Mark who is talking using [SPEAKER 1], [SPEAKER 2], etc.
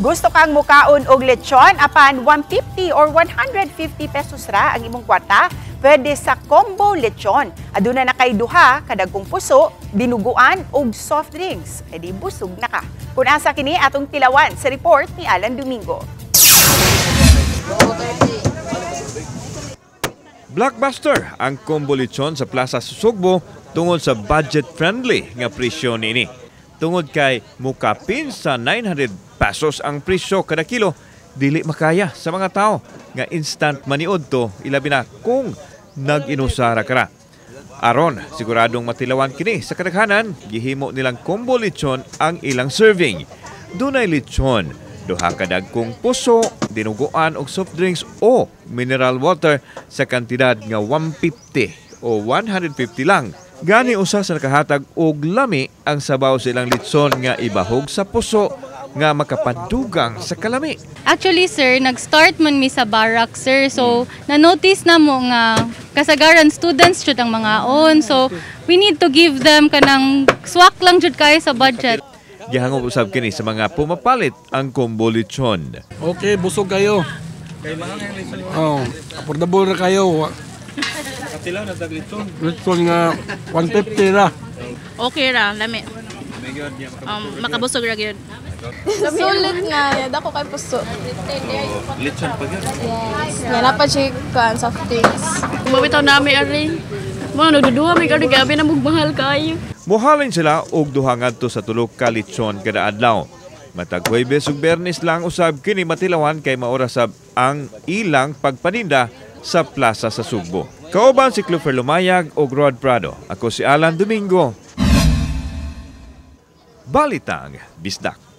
[SPEAKER 1] Gusto kang mukaon og lechon apan 150 or 150 pesos ra ang imong kwarta? Pwede sa combo lechon. Aduna na kay duha kadagkong puso, dinuguan ug soft drinks. E di busog na ka. Kung asa kini atong tilawan sa report ni Alan Domingo.
[SPEAKER 2] Blockbuster ang combo lechon sa Plaza Susugbo tungod sa budget-friendly nga presyo nini. Tungod kay mukapin sa 900 pesos ang presyo kada kilo, dili makaya sa mga tao nga instant maniod to, ilabi na kung nag-inusara ka. Aron, siguradong matilawan kini sa kadaghanan, gihimo nilang combo lechon ang ilang serving. Dunay lechon, duha ka dagkong puso, dinuguan og soft drinks o mineral water sa kantidad nga 150 o 150 lang. Gani usa sa nakahatag og lami ang sabaw sa ilang litson nga ibahog sa puso nga makapadugang sa kalami.
[SPEAKER 3] Actually sir, nag-start man mi sa barak sir. So na-notice na mo nga kasagaran students jud ang mga on. So we need to give them kanang swak lang jud kay sa budget.
[SPEAKER 2] Gihangop usab kini sa mga pumapalit ang combo lechon.
[SPEAKER 4] Okay, busog kayo. Oh, affordable ra kayo.
[SPEAKER 2] Katilaw na dag lechon.
[SPEAKER 4] Lechon nga 150 ra.
[SPEAKER 5] Okay ra, lami. Makabusog ra gyud.
[SPEAKER 6] Sulit nga, dako kay puso.
[SPEAKER 2] Lechon pa gyud.
[SPEAKER 6] Yes. Nga napad siya kan soft drinks.
[SPEAKER 5] Kumabitaw nami ari. Mo nagduduha mi kani gabi na mugmahal kayo.
[SPEAKER 2] Mohalin sila og duha ngadto sa tulo ka lechon kada adlaw. Matag Huwebes ug Biyernes lang usab kini matilawan kay maura sab ang ilang pagpaninda sa plaza sa Sugbo. Kauban si Clover Lumayag ug Rod Prado. Ako si Alan Domingo. Balitang Bisdak.